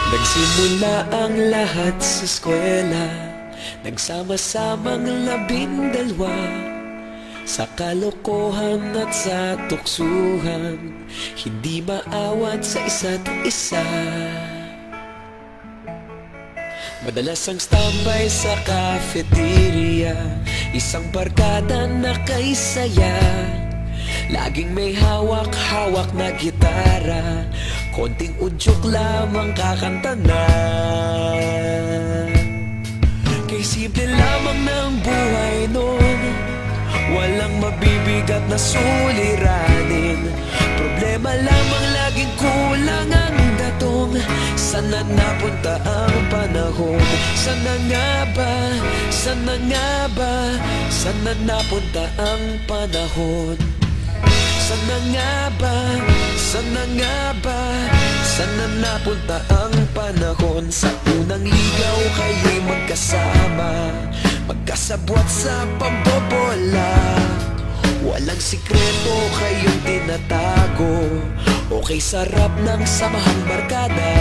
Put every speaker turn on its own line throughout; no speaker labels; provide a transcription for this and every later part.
Nagsimula ang lahat sa eskwela, nagsama-samang 12, sa kalokohan at sa tuksuhan, hindi maawat sa isa't isa. Madalas ang standby sa cafeteria, isang barkada na kay saya. Laging may hawak-hawak na gitara, konting udyok lamang kakanta na. Kay simple lamang ng buhay nun, walang mabibigat na suliranin. Problema lamang laging kulang ang datong. Sana napunta ang panahon? Sana nga ba? Sana nga ba? Sana napunta ang panahon? Sana nga ba? Sana nga ba? Sana napunta ang panahon? Sa unang ligaw kayo'y magkasama, magkasabwat sa pambobola. Walang sikreto kayong tinatago, okay sarap ng samahang barkada.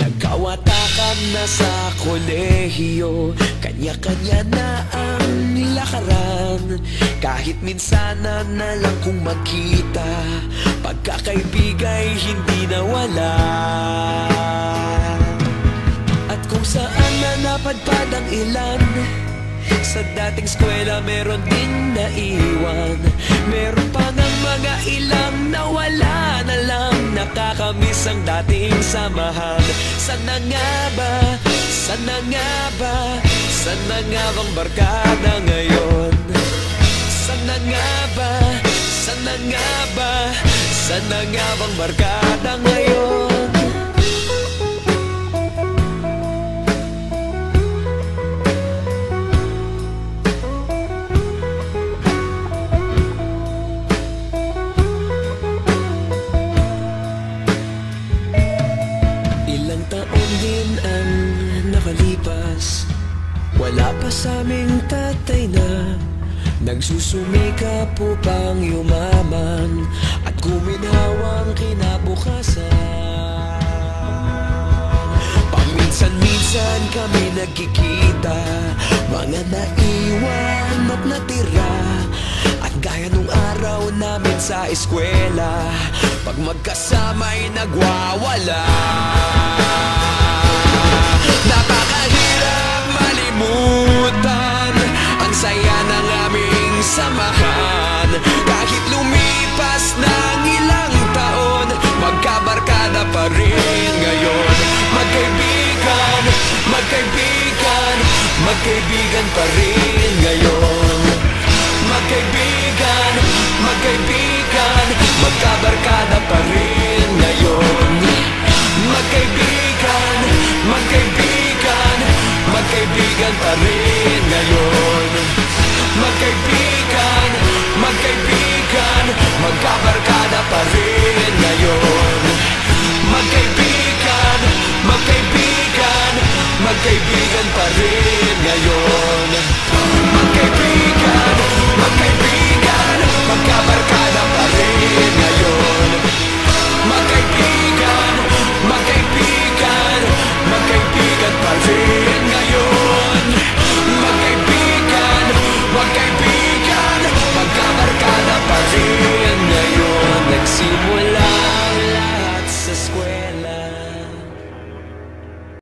Nagkawatakan na sa kolehiyo, kanya-kanya na ang nilakaran. Kahit minsan na lang kung magkita, pagkakaibigay hindi nawala. At kung saan na napadpad ang ilan, sa dating eskwela meron din naiwan. Meron pa ng mga ilang nawala na lang, nakakamiss ang dating samahan. Sana nga ba? Sana nga ba? Sana nga bang barkada ngayon? Sana nga ba? Sana nga ba? Sana nga bang barkada ngayon? Ilang taon din ang nakalipas, wala pa sa aming tatay na nagsusumikap upang yumaman at guminhawang kinabukasan. Paminsan-minsan kami nagkikita, mga naiwan at natira. At gaya nung araw namin sa eskwela, pag magkasama'y nagwawala. Napakahirap malimutan ang saya ng aming samahan. Kahit lumipas ng ilang taon, magkabarkada pa rin ngayon. Magkaibigan, magkaibigan, magkaibigan pa rin ngayon. Magkaibigan